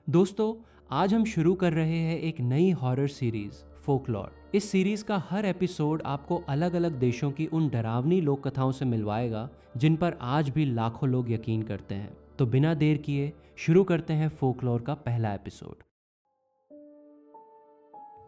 दोस्तों, आज हम शुरू कर रहे हैं एक नई हॉरर सीरीज फोकलॉर। इस सीरीज का हर एपिसोड आपको अलग अलग देशों की उन डरावनी लोक कथाओं से मिलवाएगा जिन पर आज भी लाखों लोग यकीन करते हैं। तो बिना देर किए शुरू करते हैं फोकलॉर का पहला एपिसोड।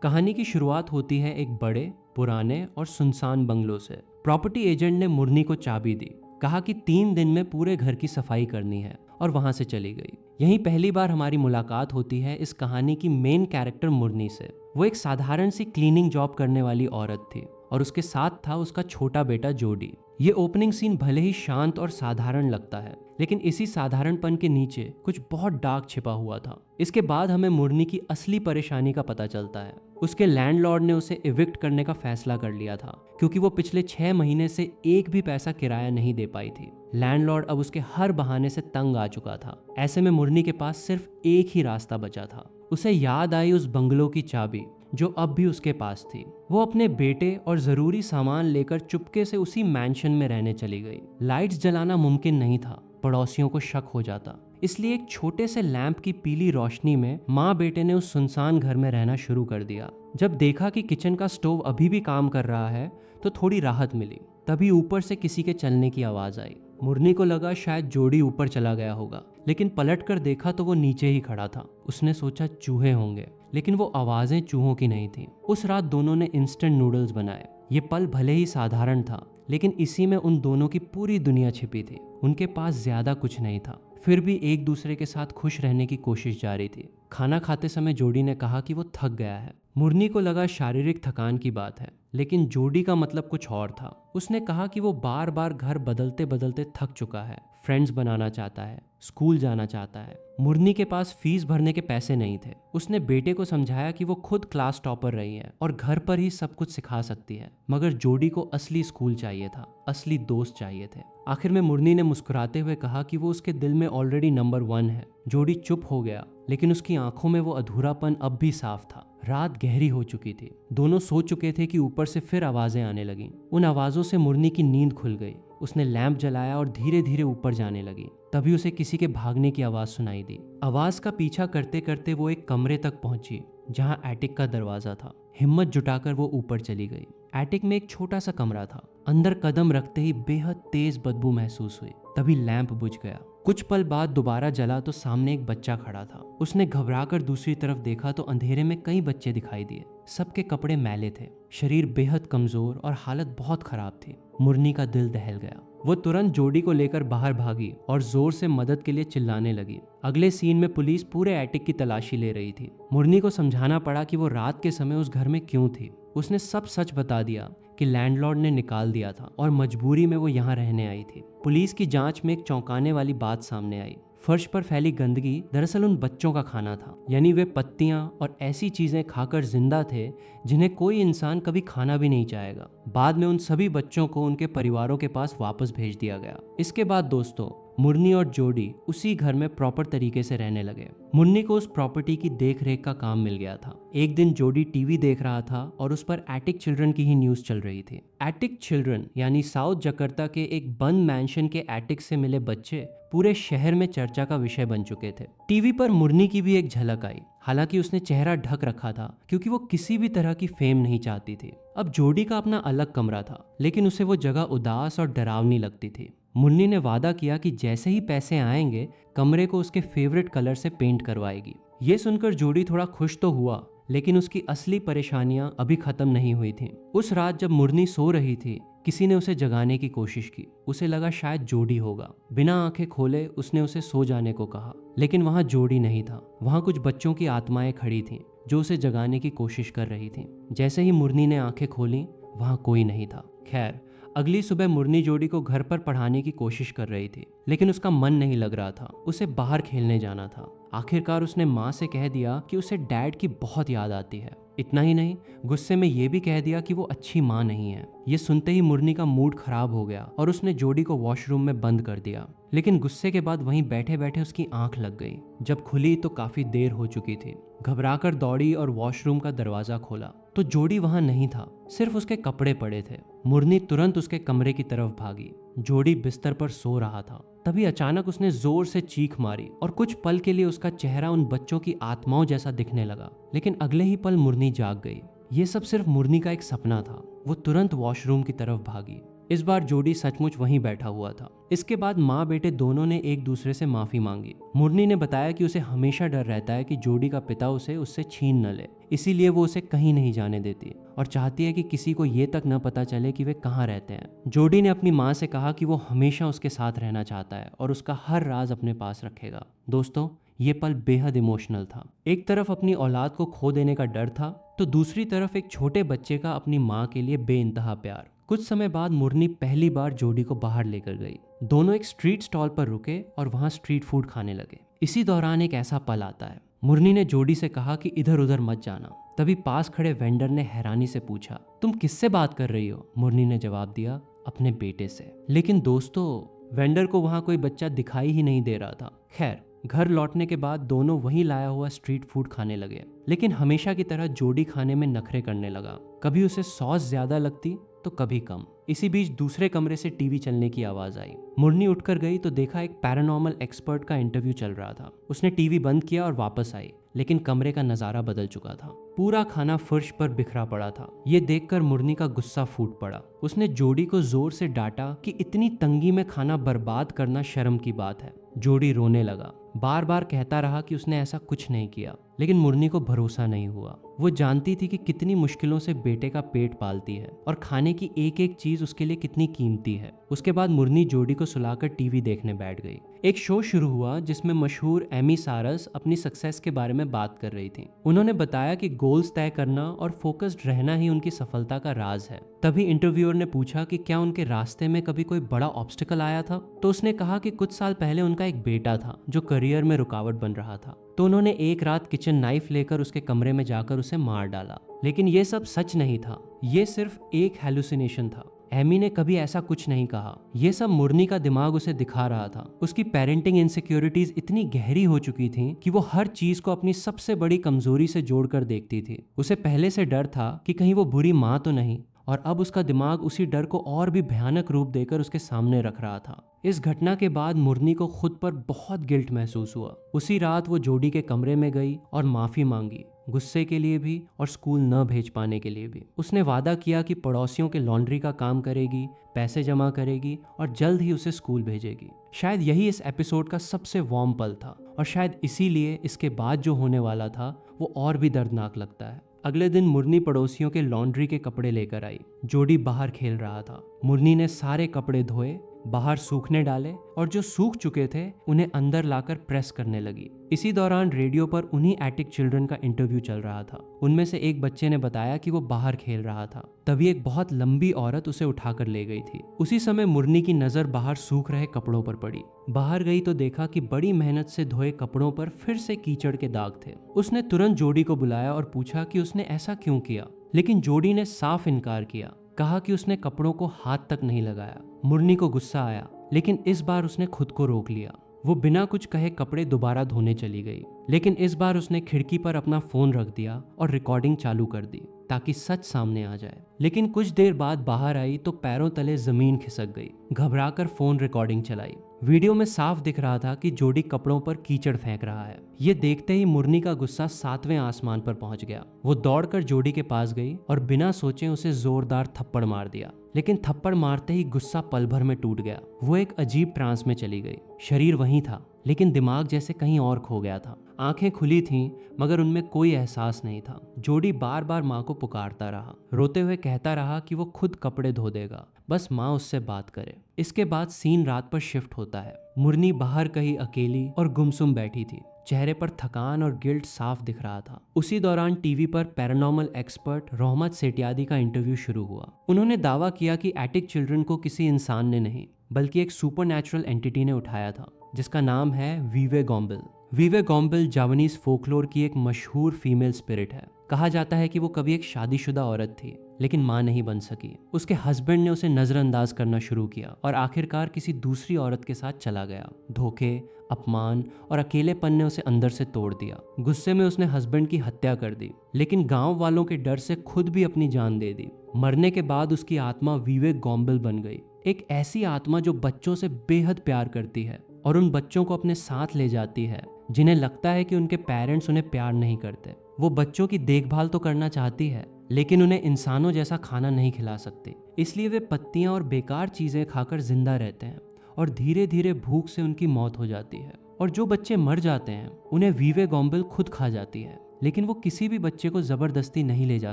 कहानी की शुरुआत होती है एक बड़े, पुराने और सुनसान बंगलो से। प्रॉपर्टी एजेंट ने मुरनी को चाबी दी, कहा कि 3 दिन में पूरे घर की सफाई करनी है और वहां से चली गई। यहीं पहली बार हमारी मुलाकात होती है इस कहानी की मेन कैरेक्टर मुरनी से। वो एक साधारण सी क्लीनिंग जॉब करने वाली औरत थी और उसके साथ था उसका छोटा बेटा जोडी। ये ओपनिंग सीन भले ही शांत और साधारण लगता है, लेकिन इसी साधारणपन के नीचे कुछ बहुत डार्क छिपा हुआ था। इसके बाद हमें मुरनी की असली परेशानी का पता चलता है। उसके लैंडलॉर्ड ने उसे इविक्ट करने का फैसला कर लिया था क्योंकि वो पिछले 6 महीने से एक भी पैसा किराया नहीं दे पाई थी। लैंडलॉर्ड अब उसके हर बहाने से तंग आ चुका था। ऐसे में मुरनी के पास सिर्फ एक ही रास्ता बचा था। उसे याद आई उस बंगलो की चाबी जो अब भी उसके पास थी। वो अपने बेटे और जरूरी सामान लेकर चुपके से उसी मैंशन में रहने चली गई। लाइट्स जलाना मुमकिन नहीं था, पड़ोसियों को शक हो जाता। इसलिए एक छोटे से लैंप की पीली रोशनी में माँ बेटे ने उस सुनसान घर में रहना शुरू कर दिया। जब देखा कि किचन का स्टोव अभी भी काम कर रहा है तो थोड़ी राहत मिली। तभी ऊपर से किसी के चलने की आवाज आई। मुरनी को लगा शायद जोडी ऊपर चला गया होगा, लेकिन पलट कर देखा तो वो नीचे ही खड़ा था। उसने सोचा चूहे होंगे, लेकिन वो आवाजें चूहों की नहीं थी। उस रात दोनों ने इंस्टेंट नूडल्स बनाए। ये पल भले ही साधारण था, लेकिन इसी में उन दोनों की पूरी दुनिया छिपी थी। उनके पास ज्यादा कुछ नहीं था, फिर भी एक दूसरे के साथ खुश रहने की कोशिश जारी थी। खाना खाते समय जोडी ने कहा कि वो थक गया है। मुरनी को लगा शारीरिक थकान की बात है, लेकिन जोडी का मतलब कुछ और था। उसने कहा कि वो बार बार घर बदलते बदलते थक चुका है, फ्रेंड्स बनाना चाहता है, स्कूल जाना चाहता है। मुरनी के पास फीस भरने के पैसे नहीं थे। उसने बेटे को समझाया कि वो खुद क्लास टॉपर रही है और घर पर ही सब कुछ सिखा सकती है, मगर जोडी को असली स्कूल चाहिए था, असली दोस्त चाहिए थे। आखिर में मुरनी ने मुस्कुराते हुए कहा कि वो उसके दिल में ऑलरेडी नंबर 1 है। जोडी चुप हो गया, लेकिन उसकी आंखों में वो अधूरापन अब भी साफ था। रात गहरी हो चुकी थी। दोनों सो चुके थे कि ऊपर से फिर आवाजें आने लगीं। उन आवाजों से मुरनी की नींद खुल गई। उसने लैंप जलाया और धीरे धीरे ऊपर जाने लगी। तभी उसे किसी के भागने की आवाज सुनाई दी। आवाज का पीछा करते करते वो एक कमरे तक पहुंची जहां एटिक का दरवाजा था। हिम्मत जुटाकर वो ऊपर चली गई। एटिक में एक छोटा सा कमरा था। अंदर कदम रखते ही बेहद तेज बदबू महसूस हुई। तभी लैंप बुझ गया। कुछ पल बाद दोबारा जला तो सामने एक बच्चा खड़ा था। उसने घबराकर दूसरी तरफ देखा तो अंधेरे में कई बच्चे दिखाई दिए। सबके कपड़े मैले थे, शरीर बेहद कमजोर और हालत बहुत खराब थी। मुरनी का दिल दहल गया। वो तुरंत जोडी को लेकर बाहर भागी और जोर से मदद के लिए चिल्लाने लगी। अगले सीन में पुलिस पूरे एटिक की तलाशी ले रही थी। मुरनी को समझाना पड़ा कि वो रात के समय उस घर में क्यों थी। उसने सब सच बता दिया कि लैंडलॉर्ड ने निकाल दिया था और मजबूरी में वो यहाँ रहने आई थी। पुलिस की जांच में एक चौंकाने वाली बात सामने आई। फर्श पर फैली गंदगी दरअसल उन बच्चों का खाना था। यानी वे पत्तियां और ऐसी चीजें खाकर जिंदा थे जिन्हें कोई इंसान कभी खाना भी नहीं चाहेगा। बाद में उन सभी बच्चों को उनके परिवारों के पास वापस भेज दिया गया। इसके बाद दोस्तों, मुरनी और जोडी उसी घर में प्रॉपर तरीके से रहने लगे। मुरनी को उस प्रॉपर्टी की देखरेख का काम मिल गया था। एक दिन जोडी टीवी देख रहा था और उस पर एटिक चिल्ड्रन की ही न्यूज चल रही थी। एटिक चिल्ड्रन यानी साउथ जकार्ता के एक बंद मैंशन के एटिक से मिले बच्चे पूरे शहर में चर्चा का विषय बन चुके थे। टीवी पर मुरनी की भी एक झलक आई। हालांकि उसने चेहरा ढक रखा था क्योंकि वो किसी भी तरह की फेम नहीं चाहती थी। अब जोडी का अपना अलग कमरा था, लेकिन उसे वो जगह उदास और डरावनी लगती थी। मुरनी ने वादा किया कि जैसे ही पैसे आएंगे कमरे को उसके फेवरेट कलर से पेंट करवाएगी। ये सुनकर जोडी थोड़ा खुश तो हुआ, लेकिन उसकी असली परेशानियां अभी खत्म नहीं हुई थीं। उस रात जब मुरनी सो रही थी, किसी ने उसे जगाने की कोशिश की। उसे लगा शायद जोडी होगा। बिना आंखें खोले उसने उसे सो जाने को कहा, लेकिन वहां जोडी नहीं था। वहां कुछ बच्चों की आत्माएं खड़ी थीं जो उसे जगाने की कोशिश कर रही थीं। जैसे ही मुरनी ने आंखें खोली, वहां कोई नहीं था। खैर, अगली सुबह मुरनी जोडी को घर पर पढ़ाने की कोशिश कर रही थी, लेकिन उसका मन नहीं लग रहा था। उसे बाहर खेलने जाना था। आखिरकार उसने माँ से कह दिया कि उसे डैड की बहुत याद आती है। इतना ही नहीं, गुस्से में ये भी कह दिया कि वो अच्छी माँ नहीं है। ये सुनते ही मुरनी का मूड खराब हो गया और उसने जोडी को वॉशरूम में बंद कर दिया। लेकिन गुस्से के बाद वहीं बैठे बैठे उसकी आंख लग गई। जब खुली तो काफी देर हो चुकी थी। घबराकर दौड़ी और वॉशरूम का दरवाजा खोला तो जोडी वहां नहीं था, सिर्फ उसके कपड़े पड़े थे। मुरनी तुरंत उसके कमरे की तरफ भागी। जोडी बिस्तर पर सो रहा था। तभी अचानक उसने जोर से चीख मारी और कुछ पल के लिए उसका चेहरा उन बच्चों की आत्माओं जैसा दिखने लगा। लेकिन अगले ही पल मुरनी जाग गई। ये सब सिर्फ मुरनी का एक सपना था। वो तुरंत वॉशरूम की तरफ भागी। इस बार जोडी सचमुच वहीं बैठा हुआ था। इसके बाद माँ बेटे दोनों ने एक दूसरे से माफी मांगी। मुरनी ने बताया कि उसे हमेशा डर रहता है कि जोडी का पिता उसे उससे छीन न ले, इसीलिए वो उसे कहीं नहीं जाने देती और चाहती है कि किसी को ये तक न पता चले कि वे कहाँ रहते हैं। जोडी ने अपनी माँ से कहा कि वो हमेशा उसके साथ रहना चाहता है और उसका हर राज अपने पास रखेगा। दोस्तों, ये पल बेहद इमोशनल था। एक तरफ अपनी औलाद को खो देने का डर था, तो दूसरी तरफ एक छोटे बच्चे का अपनी माँ के लिए बेइंतहा प्यार। कुछ समय बाद मुरनी पहली बार जोडी को बाहर लेकर गई। दोनों एक स्ट्रीट स्टॉल पर रुके और वहां स्ट्रीट फूड खाने लगे। इसी दौरान एक ऐसा पल आता है। मुरनी ने जोडी से कहा कि इधर उधर मत जाना। तभी पास खड़े वेंडर ने हैरानी से पूछा, तुम किससे बात कर रही हो? मुरनी ने जवाब दिया, अपने बेटे से। लेकिन दोस्तों, वेंडर को वहां कोई बच्चा दिखाई ही नहीं दे रहा था। खैर, घर लौटने के बाद दोनों वहीं लाया हुआ स्ट्रीट फूड खाने लगे। लेकिन हमेशा की तरह जोडी खाने में नखरे करने लगा। कभी उसे सॉस ज्यादा लगती तो कभी कम। इसी बीच दूसरे कमरे से टीवी चलने की आवाज आई। मुरनी उठकर गई तो देखा एक पैरानॉर्मल एक्सपर्ट का इंटरव्यू चल रहा था। उसने टीवी बंद किया और वापस आई, लेकिन कमरे का नजारा बदल चुका था। पूरा खाना फर्श पर बिखरा पड़ा था। ये देखकर मुरनी का गुस्सा फूट पड़ा। उसने जोडी को जोर से डांटा कि इतनी तंगी में खाना बर्बाद करना शर्म की बात है। जोडी रोने लगा। बार बार कहता रहा कि उसने ऐसा कुछ नहीं किया, लेकिन मुरनी को भरोसा नहीं हुआ। वो जानती थी कि कितनी मुश्किलों से बेटे का पेट पालती है और खाने की एक एक चीज उसके लिए कितनी कीमती है। उसके बाद मुरनी जोडी को सुलाकर टीवी देखने बैठ गई। एक शो शुरू हुआ जिसमें मशहूर एमी सारस अपनी सक्सेस के बारे में बात कर रही थी। उन्होंने बताया कि गोल्स तय करना और फोकस्ड रहना ही उनकी सफलता का राज है। तभी इंटरव्यूअर ने पूछा कि क्या उनके रास्ते में कभी कोई बड़ा ऑब्स्टिकल आया था। तो उसने कहा कि कुछ साल पहले उनका एक बेटा था जो करियर में रुकावट बन रहा था। तो उन्होंने एक रात किचन नाइफ लेकर उसके कमरे में जाकर उसे मार डाला। लेकिन ये सब सच नहीं था, ये सिर्फ एक हेलुसिनेशन था। एमी ने कभी ऐसा कुछ नहीं कहा। यह सब मुरनी का दिमाग उसे दिखा रहा था। उसकी पेरेंटिंग इनसिक्योरिटीज इतनी गहरी हो चुकी थीं कि वो हर चीज को अपनी सबसे बड़ी कमजोरी से जोड़कर देखती थी। उसे पहले से डर था कि कहीं वो बुरी माँ तो नहीं, और अब उसका दिमाग उसी डर को और भी भयानक रूप देकर उसके सामने रख रहा था। इस घटना के बाद मुरनी को खुद पर बहुत गिल्ट महसूस हुआ। उसी रात वो जोडी के कमरे में गई और माफी मांगी, गुस्से के लिए भी और स्कूल न भेज पाने के लिए भी। उसने वादा किया कि पड़ोसियों के लॉन्ड्री का काम करेगी, पैसे जमा करेगी और जल्द ही उसे स्कूल भेजेगी। शायद यही इस एपिसोड का सबसे वार्म पल था, और शायद इसीलिए इसके बाद जो होने वाला था वो और भी दर्दनाक लगता है। अगले दिन मुरनी पड़ोसियों के लॉन्ड्री के कपड़े लेकर आई। जोडी बाहर खेल रहा था। मुरनी ने सारे कपड़े धोए, बाहर सूखने डाले और जो सूख चुके थे उन्हें अंदर लाकर प्रेस करने लगी। इसी दौरान रेडियो पर उन्हीं एटिक चिल्ड्रन का इंटरव्यू चल रहा था। उनमें से एक बच्चे ने बताया कि वो बाहर खेल रहा था। तभी एक बहुत लंबी औरत उसे उठाकर ले गई थी। उसी समय मुरनी की नजर बाहर सूख रहे कपड़ों पर पड़ी। बाहर गई तो देखा कि बड़ी मेहनत से धोए कपड़ों पर फिर से कीचड़ के दाग थे। उसने तुरंत जोडी को बुलाया और पूछा कि उसने ऐसा क्यों किया, लेकिन जोडी ने साफ इनकार किया। कहा कि उसने कपड़ों को हाथ तक नहीं लगाया। मुरनी को गुस्सा आया, लेकिन इस बार उसने खुद को रोक लिया। वो बिना कुछ कहे कपड़े दोबारा धोने चली गई, लेकिन इस बार उसने खिड़की पर अपना फोन रख दिया और रिकॉर्डिंग चालू कर दी ताकि सच सामने आ जाए। लेकिन कुछ देर बाद बाहर आई तो पैरों तले जमीन खिसक गई। घबराकर फोन रिकॉर्डिंग चलाई। वीडियो में साफ दिख रहा था कि जोडी कपड़ों पर कीचड़ फेंक रहा है। ये देखते ही मुरनी का गुस्सा 7वें आसमान पर पहुंच गया। वो दौड़कर जोडी के पास गई और बिना सोचे उसे जोरदार थप्पड़ मार दिया। लेकिन थप्पड़ मारते ही गुस्सा पल भर में टूट गया। वो एक अजीब ट्रांस में चली गई। शरीर वहीं था, लेकिन दिमाग जैसे कहीं और खो गया था। आंखें खुली थीं, मगर उनमें कोई एहसास नहीं था। जोडी बार बार माँ को पुकारता रहा, रोते हुए कहता रहा कि वो खुद कपड़े धो देगा, बस माँ उससे बात करे। इसके बाद सीन रात पर शिफ्ट होता है। मुरनी बाहर कहीं अकेली और गुमसुम बैठी थी। चेहरे पर थकान और गिल्ट साफ दिख रहा था। उसी दौरान टीवी पर पैरानॉर्मल एक्सपर्ट रोहमत सेठियादी का इंटरव्यू शुरू हुआ। उन्होंने दावा किया कि एटिक चिल्ड्रन को किसी इंसान ने नहीं, बल्कि एक सुपरनैचुरल एंटिटी ने उठाया था, जिसका नाम है वीवे गॉम्बिल। वीवे गॉम्बिल जावानीज फोकलोर की एक मशहूर फीमेल स्पिरिट है। कहा जाता है कि वो कभी एक शादीशुदा औरत थी, लेकिन मां नहीं बन सकी। उसके हस्बैंड ने उसे नजरअंदाज करना शुरू किया और आखिरकार किसी दूसरी औरत के साथ चला गया। धोखे, अपमान और अकेलेपन ने उसे अंदर से तोड़ दिया। गुस्से में उसने हस्बैंड की हत्या कर दी, लेकिन गांव वालों के डर से खुद भी अपनी जान दे दी। मरने के बाद उसकी आत्मा वीवे गॉम्बिल बन गई। एक ऐसी आत्मा जो बच्चों से बेहद प्यार करती है और उन बच्चों को अपने साथ ले जाती है जिन्हें लगता है कि उनके पेरेंट्स उन्हें प्यार नहीं करते। वो बच्चों की देखभाल तो करना चाहती है लेकिन उन्हें इंसानों जैसा खाना नहीं खिला सकती, इसलिए वे पत्तियां और बेकार चीजें खाकर जिंदा रहते हैं और धीरे धीरे भूख से उनकी मौत हो जाती है। और जो बच्चे मर जाते हैं उन्हें वीवे गॉम्बल खुद खा जाती है, लेकिन वो किसी भी बच्चे को जबरदस्ती नहीं ले जा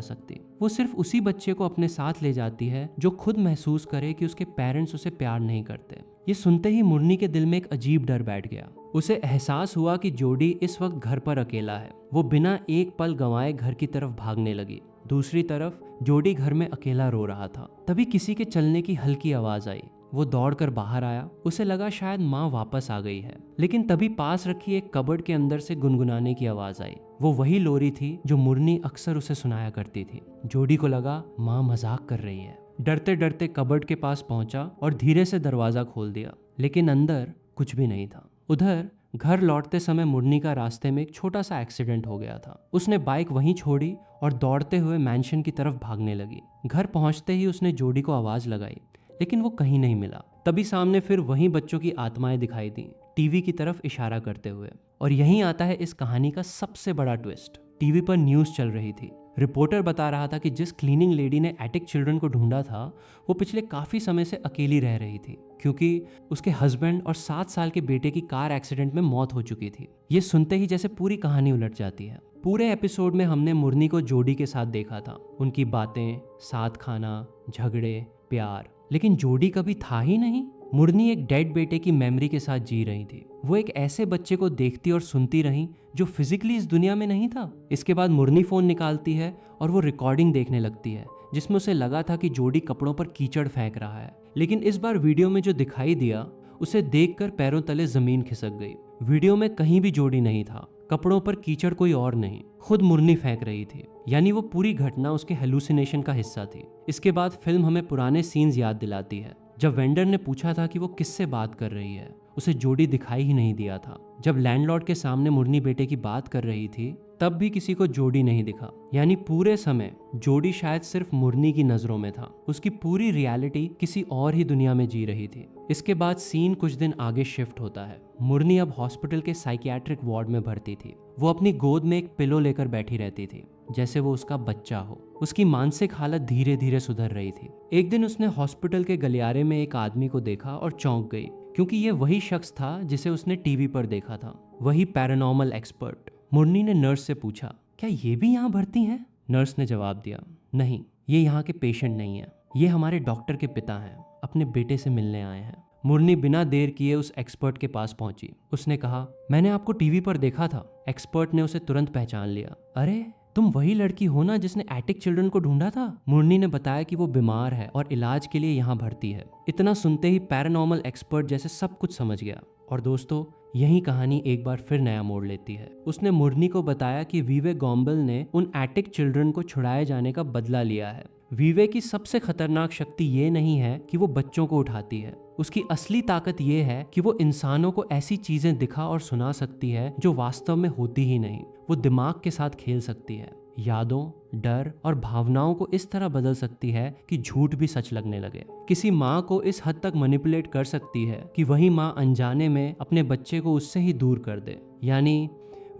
सकती। वो सिर्फ उसी बच्चे को अपने साथ ले जाती है जो खुद महसूस करे कि उसके पेरेंट्स उसे प्यार नहीं करते। ये सुनते ही मुरनी के दिल में एक अजीब डर बैठ गया। उसे एहसास हुआ कि जोडी इस वक्त घर पर अकेला है। वो बिना एक पल गंवाए घर की तरफ भागने लगी। दूसरी तरफ जोडी घर में अकेला रो रहा था। तभी किसी के चलने की हल्की आवाज आई। वो दौड़कर बाहर आया। उसे लगा शायद माँ वापस आ गई है, लेकिन तभी पास रखी एक कबर्ड के अंदर से गुनगुनाने की आवाज आई। वो वही लोरी थी जो मुरनी अक्सर उसे सुनाया करती थी। जोडी को लगा माँ मजाक कर रही है। डरते डरते कबर्ड के पास पहुंचा और धीरे से दरवाजा खोल दिया, लेकिन अंदर कुछ भी नहीं था। उधर घर लौटते समय मुरनी का रास्ते में एक छोटा सा एक्सीडेंट हो गया था। उसने बाइक वहीं छोड़ी और दौड़ते हुए मैंशन की तरफ भागने लगी। घर पहुंचते ही उसने जोडी को आवाज लगाई, लेकिन वो कहीं नहीं मिला। तभी सामने फिर वहीं बच्चों की आत्माएं दिखाई दी, टीवी की तरफ इशारा करते हुए। और यहीं आता है इस कहानी का सबसे बड़ा ट्विस्ट। टीवी पर न्यूज़ चल रही थी। रिपोर्टर बता रहा था कि जिस क्लीनिंग लेडी ने एटिक चिल्ड्रन को ढूंढा था वो पिछले काफ़ी समय से अकेली रह रही थी, क्योंकि उसके हस्बैंड और 7 साल के बेटे की कार एक्सीडेंट में मौत हो चुकी थी। ये सुनते ही जैसे पूरी कहानी उलट जाती है। पूरे एपिसोड में हमने मुरनी को जोडी के साथ देखा था, उनकी बातें, साथ खाना, झगड़े, प्यार, लेकिन जोडी कभी था ही नहीं। मुरनी एक डेड बेटे की मेमोरी के साथ जी रही थी। वो एक ऐसे बच्चे को देखती और सुनती रही जो फिजिकली इस दुनिया में नहीं था। इसके बाद मुरनी फोन निकालती है और वो रिकॉर्डिंग देखने लगती है जिसमें उसे लगा था कि जोडी कपड़ों पर कीचड़ फेंक रहा है, लेकिन इस बार वीडियो में जो दिखाई दिया उसे देखकर पैरों तले जमीन खिसक गई। वीडियो में कहीं भी जोडी नहीं था, कपड़ों पर कीचड़ कोई और नहीं, खुद मुरनी फेंक रही थी। यानी वो पूरी घटना उसके हेलुसिनेशन का हिस्सा थी। इसके बाद फिल्म हमें पुराने सीन्स याद दिलाती है। जब वेंडर ने पूछा था कि वो किससे बात कर रही है, उसे जोडी दिखाई ही नहीं दिया था। जब लैंडलॉर्ड के सामने मुरनी बेटे की बात कर रही थी तब भी किसी को जोडी नहीं दिखा। यानी पूरे समय जोडी शायद सिर्फ मुरनी की नजरों में था। उसकी पूरी रियलिटी किसी और ही दुनिया में जी रही थी। इसके बाद सीन कुछ दिन आगे शिफ्ट होता है। मुरनी अब हॉस्पिटल के साइकियाट्रिक वार्ड में भर्ती थी। वो अपनी गोद में एक पिलो लेकर बैठी रहती थी जैसे वो उसका बच्चा हो। उसकी मानसिक हालत धीरे धीरे सुधर रही थी। एक दिन उसने हॉस्पिटल के गलियारे में एक आदमी को देखा और चौंक गई, क्योंकि ये वही शख्स था जिसे उसने टीवी पर देखा था, वही पैरानॉर्मल एक्सपर्ट। मुरनी ने नर्स से पूछा, क्या ये भी यहाँ भर्ती हैं? नर्स ने जवाब दिया, नहीं, ये यहाँ के पेशेंट नहीं है, ये हमारे डॉक्टर के पिता हैं, अपने बेटे से मिलने आए हैं। मुरनी बिना देर किए उस एक्सपर्ट के पास पहुंची। उसने कहा, मैंने आपको टीवी पर देखा था। एक्सपर्ट ने उसे तुरंत पहचान लिया। अरे, तुम वही लड़की हो ना जिसने एटिक चिल्ड्रन को ढूंढा था? मुरनी ने बताया कि वो बीमार है और इलाज के लिए यहाँ भर्ती है। इतना सुनते ही पैरानॉर्मल एक्सपर्ट जैसे सब कुछ समझ गया। और दोस्तों, यही कहानी एक बार फिर नया मोड़ लेती है। उसने मुरनी को बताया कि वीवे गॉम्बल ने उन एटिक चिल्ड्रन को छुड़ाए जाने का बदला लिया है। वीवे की सबसे खतरनाक शक्ति ये नहीं है कि वो बच्चों को उठाती है, उसकी असली ताकत ये है कि वो इंसानों को ऐसी चीजें दिखा और सुना सकती है जो वास्तव में होती ही नहीं। वो दिमाग के साथ खेल सकती है, यादों, डर और भावनाओं को इस तरह बदल सकती है कि झूठ भी सच लगने लगे। किसी माँ को इस हद तक मैनिपुलेट कर सकती है कि वही माँ अनजाने में अपने बच्चे को उससे ही दूर कर दे। यानी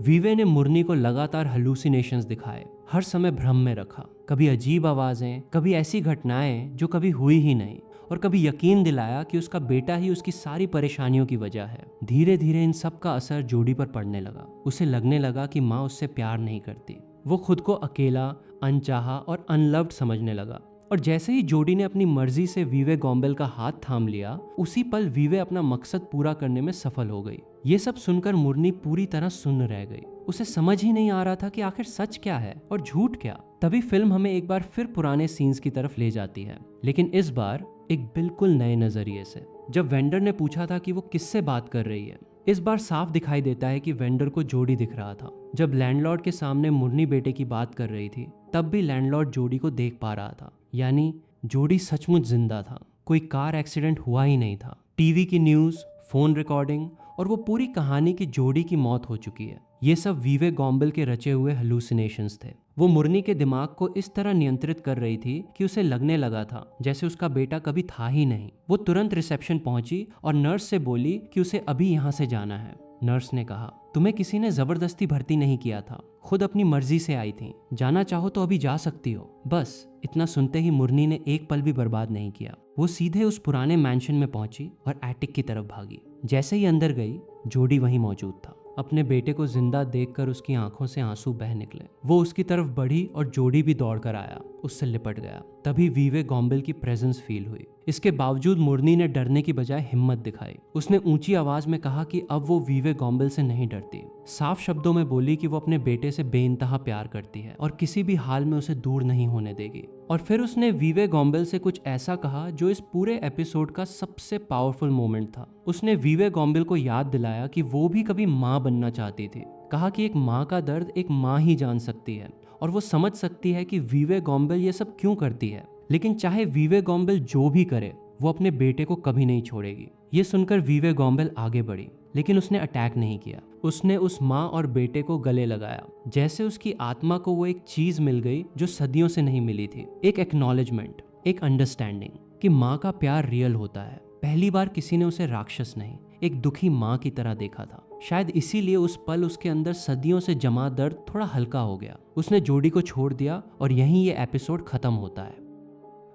वीवे ने मुरनी को लगातार हेलुसिनेशंस दिखाए, हर समय भ्रम में रखा। कभी अजीब आवाजें, कभी ऐसी घटनाएं जो कभी हुई ही नहीं, और कभी यकीन दिलाया कि उसका बेटा ही उसकी सारी परेशानियों की वजह है। धीरे धीरे इन सब का असर जोडी पर पड़ने लगा। उसे लगने लगा कि माँ उससे प्यार नहीं करती। वो खुद को अकेला, अनचाहा और अनलव्ड समझने लगा। और जैसे ही जोडी ने अपनी मर्जी से वीवे गॉम्बल का हाथ थाम लिया, उसी पल वीवे अपना मकसद पूरा करने में सफल हो गई। ये सब सुनकर मुरनी पूरी तरह सुन्न रह गई। उसे समझ ही नहीं आ रहा था कि आखिर सच क्या है और झूठ क्या। तभी फिल्म हमें एक बार फिर पुराने सीन्स की तरफ ले जाती है, लेकिन इस बार एक बिल्कुल नए नजरिए से। जब वेंडर ने पूछा था कि वो किससे बात कर रही है, इस बार साफ दिखाई देता है कि वेंडर को जोडी दिख रहा था। जब लैंडलॉर्ड के सामने मुरनी बेटे की बात कर रही थी, तब भी लैंडलॉर्ड जोडी को देख पा रहा था। यानी जोडी सचमुच जिंदा था, कोई कार एक्सीडेंट हुआ ही नहीं था। टीवी की न्यूज़, फोन रिकॉर्डिंग और वो पूरी कहानी की जोडी की मौत हो चुकी है। ये सब वीवे गॉम्बल के रचे हुए हेलुसिनेशंस थे। वो मुरनी के दिमाग को इस तरह नियंत्रित कर रही थी कि उसे लगने लगा था जैसे उसका बेटा कभी था ही नहीं। वो तुरंत रिसेप्शन पहुंची और नर्स से बोली कि उसे अभी यहाँ से जाना है। नर्स ने कहा, तुम्हें किसी ने जबरदस्ती भर्ती नहीं किया था, खुद अपनी मर्जी से आई थी, जाना चाहो तो अभी जा सकती हो। बस इतना सुनते ही मुरनी ने एक पल भी बर्बाद नहीं किया। वो सीधे उस पुराने मैंशन में पहुंची और एटिक की तरफ भागी। जैसे ही अंदर गई, जोडी वहीं मौजूद था। अपने बेटे को जिंदा देखकर उसकी आंखों से आंसू बह निकले। वो उसकी तरफ बढ़ी और जोडी भी दौड़कर आया, उससे लिपट गया। तभी वीवे गॉम्बल की प्रेजेंस फील हुई। इसके बावजूद मुरनी ने डरने की बजाय हिम्मत दिखाई। उसने ऊंची आवाज में कहा कि अब वो वीवे गॉम्बल से नहीं डरती। साफ शब्दों में बोली कि वो अपने बेटे से बेइंतहा प्यार करती है और किसी भी हाल में उसे दूर नहीं होने देगी। और फिर उसने वीवे गॉम्बल से कुछ ऐसा कहा जो इस पूरे एपिसोड का सबसे पावरफुल मोमेंट था। उसने वीवे गॉम्बल को याद दिलाया कि वो भी कभी माँ बनना चाहती थी। कहा कि एक माँ का दर्द एक माँ ही जान सकती है और वो समझ सकती है कि वीवे गॉम्बल ये सब क्यों करती है। लेकिन चाहे वीवे गॉम्बल जो भी करे, वो अपने बेटे को कभी नहीं छोड़ेगी। ये सुनकर वीवे गॉम्बल आगे बढ़ी, लेकिन उसने अटैक नहीं किया। उसने उस माँ और बेटे को गले लगाया, जैसे उसकी आत्मा को वो एक चीज मिल गई जो सदियों से नहीं मिली थी। एक एक्नॉलेजमेंट, एक अंडरस्टैंडिंग कि माँ का प्यार रियल होता है। पहली बार किसी ने उसे राक्षस नहीं, एक दुखी माँ की तरह देखा था। शायद इसीलिए उस पल उसके अंदर सदियों से जमा दर्द थोड़ा हल्का हो गया। उसने जोडी को छोड़ दिया और यहीं ये एपिसोड खत्म होता है।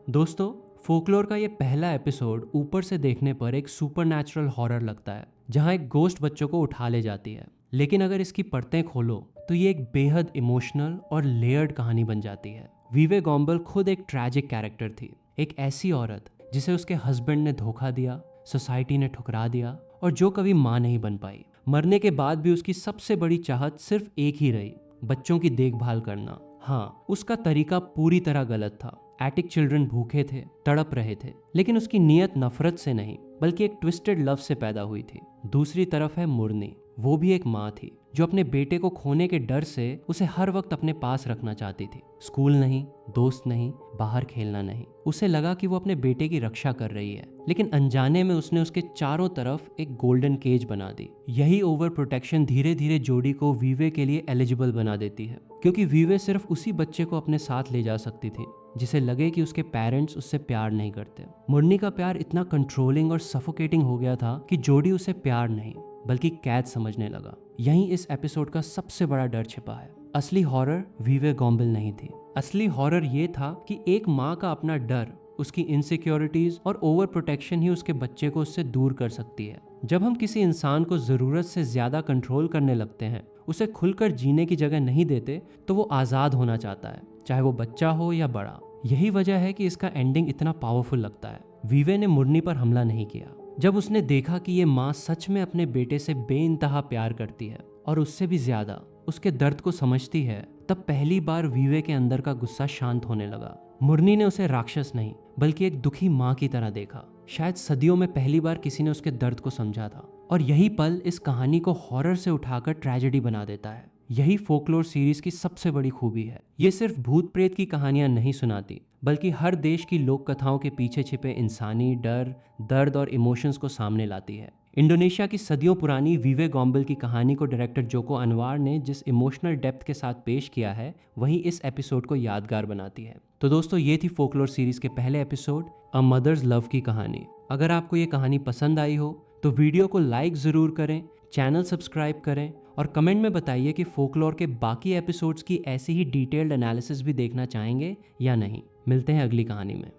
दोस्तों, फोकलोर का ये पहला एपिसोड ऊपर से देखने पर एक सुपरनैचुरल हॉरर लगता है, जहां एक गोस्ट बच्चों को उठा ले जाती है। लेकिन अगर इसकी परतें खोलो तो ये एक बेहद इमोशनल और लेयर्ड कहानी बन जाती है। वीवे गॉम्बल खुद एक ट्रैजिक कैरेक्टर थी, एक ऐसी औरत जिसे उसके हस्बैंड ने धोखा दिया, सोसाइटी ने ठुकरा दिया और जो कभी माँ नहीं बन पाई। मरने के बाद भी उसकी सबसे बड़ी चाहत सिर्फ एक ही रही, बच्चों की देखभाल करना। हाँ, उसका तरीका पूरी तरह गलत था। एटिक चिल्ड्रन भूखे थे, तड़प रहे थे, लेकिन उसकी नीयत नफरत से नहीं बल्कि एक ट्विस्टेड लव से पैदा हुई थी। दूसरी तरफ है मुरनी, वो भी एक माँ थी जो अपने बेटे को खोने के डर से उसे हर वक्त अपने पास रखना चाहती थी। स्कूल नहीं, दोस्त नहीं, बाहर खेलना नहीं। उसे लगा कि वो अपने बेटे की रक्षा कर रही है, लेकिन अनजाने में उसने उसके चारों तरफ एक गोल्डन केज बना दी। यही ओवर प्रोटेक्शन धीरे धीरे जोडी को वीवे के लिए एलिजिबल बना देती है, क्योंकि वीवे सिर्फ उसी बच्चे को अपने साथ ले जा सकती थी जिसे लगे कि उसके पेरेंट्स उससे प्यार नहीं करते। मुरनी का प्यार इतना कंट्रोलिंग और सफोकेटिंग हो गया था कि जोडी उसे प्यार नहीं बल्कि कैद समझने लगा। यहीं इस एपिसोड का सबसे बड़ा डर छिपा है। असली हॉरर वीवे गॉम्बल नहीं थी। असली हॉरर ये था कि एक माँ का अपना डर, उसकी इनसिक्योरिटीज और ओवर प्रोटेक्शन ही उसके बच्चे को उससे दूर कर सकती है। जब हम किसी इंसान को जरूरत से ज्यादा कंट्रोल करने लगते हैं, उसे खुलकर जीने की जगह नहीं देते, तो वो आजाद होना चाहता है, चाहे वो बच्चा हो या बड़ा। यही वजह है कि इसका एंडिंग इतना पावरफुल लगता है। वीवे ने मुरनी पर हमला नहीं किया। जब उसने देखा कि ये माँ सच में अपने बेटे से बेइंतहा प्यार करती है और उससे भी ज्यादा उसके दर्द को समझती है, तब पहली बार वीवे के अंदर का गुस्सा शांत होने लगा। मुरनी ने उसे राक्षस नहीं बल्कि एक दुखी माँ की तरह देखा। शायद सदियों में पहली बार किसी ने उसके दर्द को समझा था। और यही पल इस कहानी को हॉरर से उठाकर ट्रेजेडी बना देता है। यही फोकलोर सीरीज की सबसे बड़ी खूबी है। ये सिर्फ भूत प्रेत की कहानियां नहीं सुनाती, बल्कि हर देश की लोक कथाओं के पीछे छिपे इंसानी डर, दर्द और इमोशंस को सामने लाती है। इंडोनेशिया की सदियों पुरानी वीवे गॉम्बल की कहानी को डायरेक्टर जोको अनवार ने जिस इमोशनल डेप्थ के साथ पेश किया है, वही इस एपिसोड को यादगार बनाती है। तो दोस्तों, ये थी फोकलोर सीरीज के पहले एपिसोड, अ मदर्स लव की कहानी। अगर आपको ये कहानी पसंद आई हो तो वीडियो को लाइक ज़रूर करें, चैनल सब्सक्राइब करें और कमेंट में बताइए कि फोकलोर के बाकी एपिसोड्स की ऐसी ही डिटेल्ड एनालिसिस भी देखना चाहेंगे या नहीं। मिलते हैं अगली कहानी में।